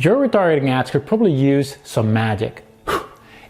Your retargeting ads could probably use some magic.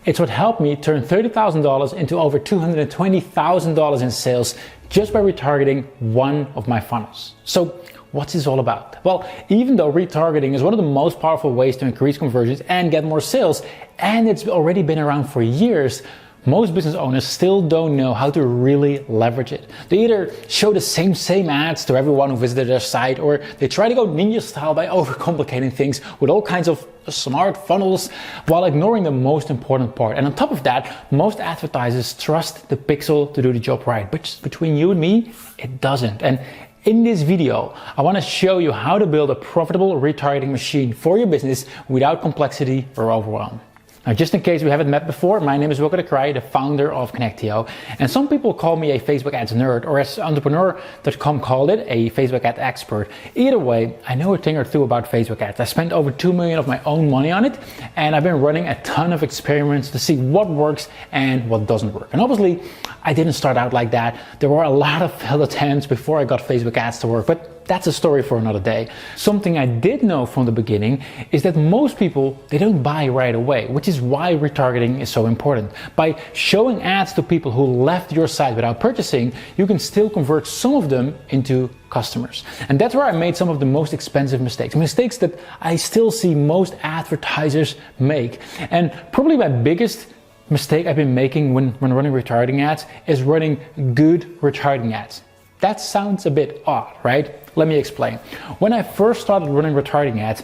It's what helped me turn $30,000 into over $220,000 in sales just by retargeting one of my funnels. So what's this all about? Well, even though retargeting is one of the most powerful ways to increase conversions and get more sales, and it's already been around for years, most business owners still don't know how to really leverage it. They either show the same ads to everyone who visited their site, or they try to go ninja style by overcomplicating things with all kinds of smart funnels while ignoring the most important part. And on top of that, most advertisers trust the pixel to do the job right, but between you and me, it doesn't. And in this video, I want to show you how to build a profitable retargeting machine for your business without complexity or overwhelm. Now, just in case we haven't met before, my name is Wilco de Kraai, the founder of Connectio. And some people call me a Facebook ads nerd, or as entrepreneur.com called it, a Facebook ad expert. Either way, I know a thing or two about Facebook ads. I spent over $2 million of my own money on it, and I've been running a ton of experiments to see what works and what doesn't work. And obviously, I didn't start out like that. There were a lot of failed attempts before I got Facebook ads to work, but that's a story for another day. Something I did know from the beginning is that most people, they don't buy right away, which is why retargeting is so important. By showing ads to people who left your site without purchasing, you can still convert some of them into customers. And that's where I made some of the most expensive mistakes that I still see most advertisers make. And probably my biggest mistake I've been making when running retargeting ads is running good retargeting ads. That sounds a bit odd, right? Let me explain. When I first started running retargeting ads,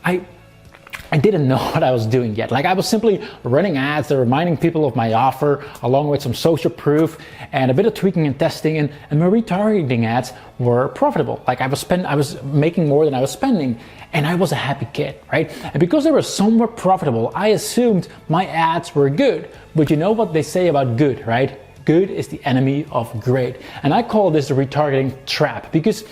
I didn't know what I was doing yet. Like, I was simply running ads that were reminding people of my offer, along with some social proof and a bit of tweaking and testing, and my retargeting ads were profitable. Like, I was making more than I was spending, and I was a happy kid, right? And because they were somewhat profitable, I assumed my ads were good. But you know what they say about good, right? Good is the enemy of great. And I call this the retargeting trap, because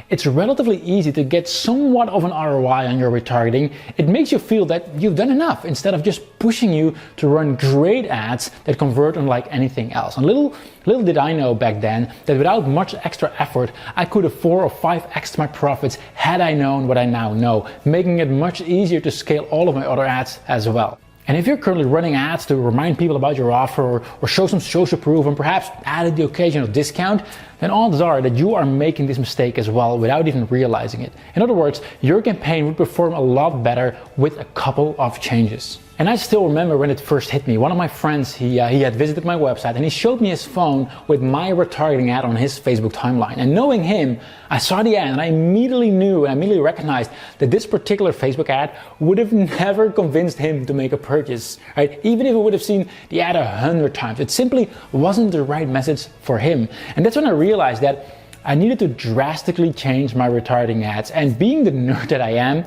it's relatively easy to get somewhat of an ROI on your retargeting. It makes you feel that you've done enough instead of just pushing you to run great ads that convert unlike anything else. And little did I know back then that without much extra effort, I could have 4 or 5x my profits had I known what I now know, making it much easier to scale all of my other ads as well. And if you're currently running ads to remind people about your offer or show some social proof and perhaps added the occasional discount, then odds are that you are making this mistake as well without even realizing it. In other words, your campaign would perform a lot better with a couple of changes. And I still remember when it first hit me. One of my friends, he had visited my website and he showed me his phone with my retargeting ad on his Facebook timeline. And knowing him, I saw the ad and I immediately recognized that this particular Facebook ad would have never convinced him to make a purchase, right? Even if he would have seen the ad 100 times, it simply wasn't the right message for him. And that's when I realized that I needed to drastically change my retargeting ads. And being the nerd that I am,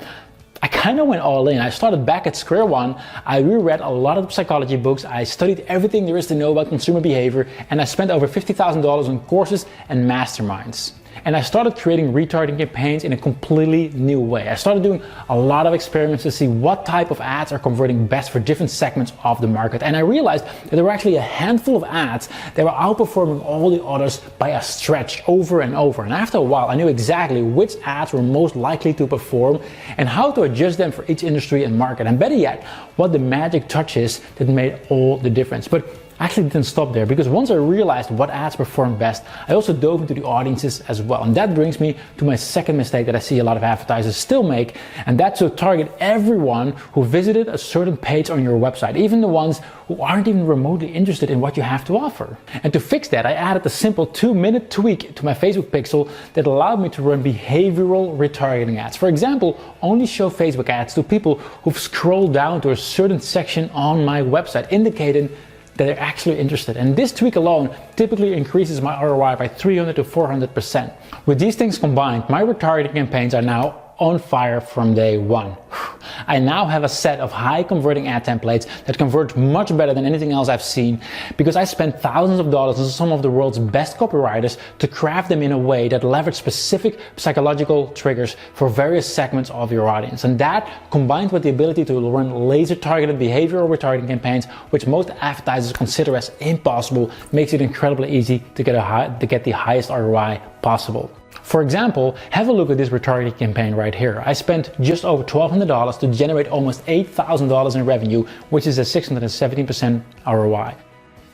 I kind of went all in. I started back at square one. I reread a lot of psychology books. I studied everything there is to know about consumer behavior, and I spent over $50,000 on courses and masterminds. And I started creating retargeting campaigns in a completely new way. I started doing a lot of experiments to see what type of ads are converting best for different segments of the market. And I realized that there were actually a handful of ads that were outperforming all the others by a stretch over and over. And after a while, I knew exactly which ads were most likely to perform and how to adjust them for each industry and market. And better yet, what the magic touch is that made all the difference. But I actually didn't stop there, because once I realized what ads performed best, I also dove into the audiences as well. And that brings me to my second mistake that I see a lot of advertisers still make, and that's to target everyone who visited a certain page on your website, even the ones who aren't even remotely interested in what you have to offer. And to fix that, I added a simple 2-minute tweak to my Facebook pixel that allowed me to run behavioral retargeting ads. For example, only show Facebook ads to people who've scrolled down to a certain section on my website, indicating that they're actually interested. And this tweak alone typically increases my ROI by 300 to 400%. With these things combined, my retargeting campaigns are now on fire from day one. I now have a set of high converting ad templates that convert much better than anything else I've seen, because I spent thousands of dollars on some of the world's best copywriters to craft them in a way that leverage specific psychological triggers for various segments of your audience. And that, combined with the ability to run laser targeted behavioral retargeting campaigns, which most advertisers consider as impossible, makes it incredibly easy to get the highest ROI possible. For example, have a look at this retargeting campaign right here. I spent just over $1,200 to generate almost $8,000 in revenue, which is a 617% ROI.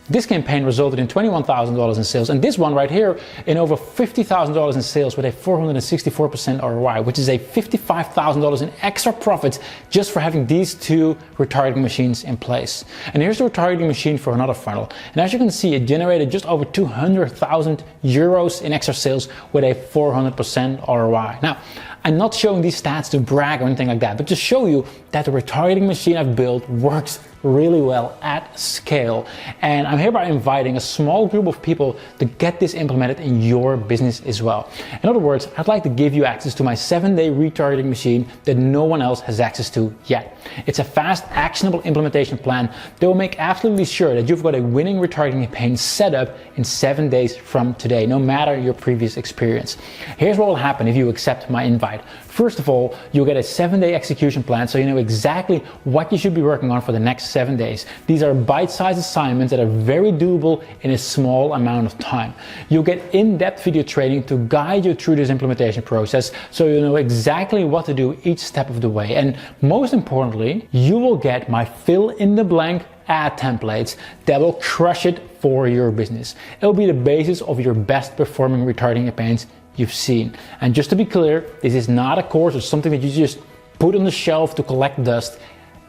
This campaign resulted in $21,000 in sales, and this one right here in over $50,000 in sales with a 464% ROI, which is a $55,000 in extra profits just for having these two retargeting machines in place. And here's the retargeting machine for another funnel. And as you can see, it generated just over 200,000 euros in extra sales with a 400% ROI. Now, I'm not showing these stats to brag or anything like that, but to show you that the retargeting machine I've built works really well at scale. And I'm hereby inviting a small group of people to get this implemented in your business as well. In other words, I'd like to give you access to my 7-day retargeting machine that no one else has access to yet. It's a fast, actionable implementation plan that will make absolutely sure that you've got a winning retargeting campaign set up in 7 days from today, no matter your previous experience. Here's what will happen if you accept my invite. First of all, you'll get a 7-day execution plan so you know exactly what you should be working on for the next 7 days. These are bite-sized assignments that are very doable in a small amount of time. You'll get in-depth video training to guide you through this implementation process so you know exactly what to do each step of the way. And most importantly, you will get my fill-in-the-blank ad templates that will crush it for your business. It'll be the basis of your best performing retargeting campaigns you've seen. And just to be clear, this is not a course or something that you just put on the shelf to collect dust.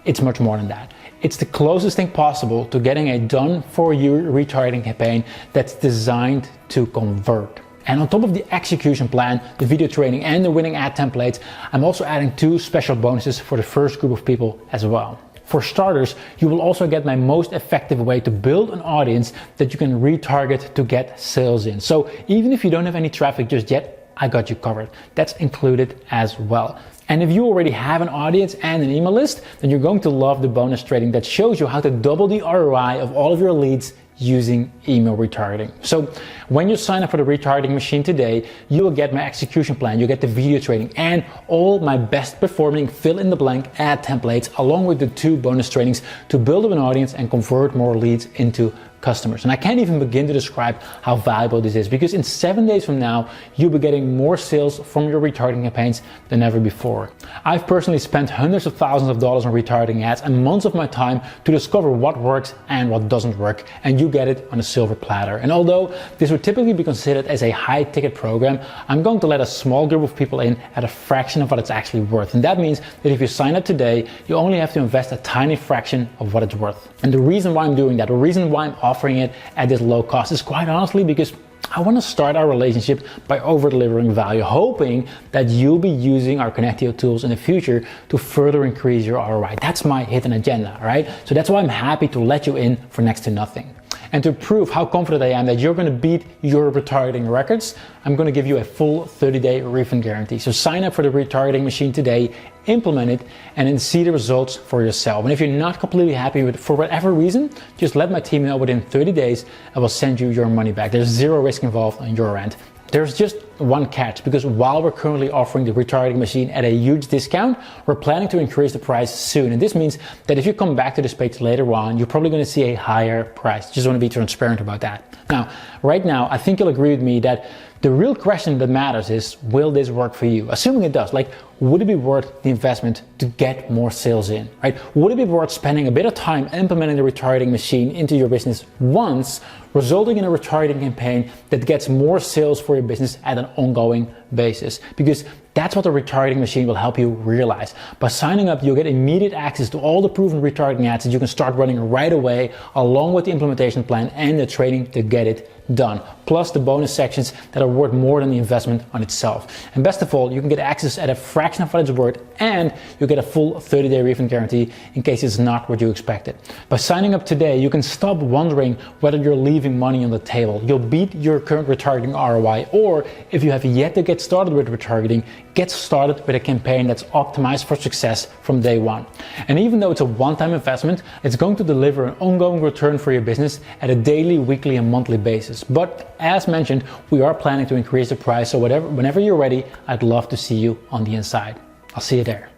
It's much more than that. It's the closest thing possible to getting a done-for-you retargeting campaign that's designed to convert. And on top of the execution plan, the video training, and the winning ad templates, I'm also adding 2 special bonuses for the first group of people as well. For starters, you will also get my most effective way to build an audience that you can retarget to get sales in. So even if you don't have any traffic just yet, I got you covered. That's included as well. And if you already have an audience and an email list, then you're going to love the bonus training that shows you how to double the ROI of all of your leads using email retargeting. So when you sign up for the retargeting machine today, you will get my execution plan, you get the video training, and all my best performing fill-in-the-blank ad templates, along with the 2 bonus trainings to build up an audience and convert more leads into customers. And I can't even begin to describe how valuable this is, because in 7 days from now, you'll be getting more sales from your retargeting campaigns than ever before. I've personally spent hundreds of thousands of dollars on retargeting ads and months of my time to discover what works and what doesn't work, and you get it on a silver platter. And although this would typically be considered as a high ticket program, I'm going to let a small group of people in at a fraction of what it's actually worth. And that means that if you sign up today, you only have to invest a tiny fraction of what it's worth. And the reason why I'm doing that, the reason why I'm offering it at this low cost, is quite honestly because I want to start our relationship by over-delivering value, hoping that you'll be using our Connectio tools in the future to further increase your ROI. That's my hidden agenda, right? So that's why I'm happy to let you in for next to nothing. And to prove how confident I am that you're going to beat your retargeting records, I'm going to give you a full 30-day refund guarantee. So sign up for the retargeting machine today, implement it, and then see the results for yourself. And if you're not completely happy with it for whatever reason, just let my team know within 30 days and we'll send you your money back. There's 0 risk involved on your end. There's just one catch, because while we're currently offering the retargeting machine at a huge discount, we're planning to increase the price soon. And this means that if you come back to this page later on, you're probably going to see a higher price. Just want to be transparent about that. Now, right now, I think you'll agree with me that the real question that matters is, will this work for you? Assuming it does, like, would it be worth the investment to get more sales in, right? Would it be worth spending a bit of time implementing the retargeting machine into your business once, resulting in a retargeting campaign that gets more sales for your business at an ongoing basis? Because that's what the retargeting machine will help you realize. By signing up, you'll get immediate access to all the proven retargeting ads that you can start running right away, along with the implementation plan and the training to get it done, plus the bonus sections that are worth more than the investment on itself. And best of all, you can get access at a fraction of what it's worth, and you get a full 30-day refund guarantee in case it's not what you expected. By signing up today, you can stop wondering whether you're leaving money on the table. You'll beat your current retargeting ROI, or if you have yet to get started with retargeting, get started with a campaign that's optimized for success from day one. And even though it's a one-time investment, it's going to deliver an ongoing return for your business at a daily, weekly, and monthly basis. But as mentioned, we are planning to increase the price, so whenever you're ready, I'd love to see you on the inside. I'll see you there.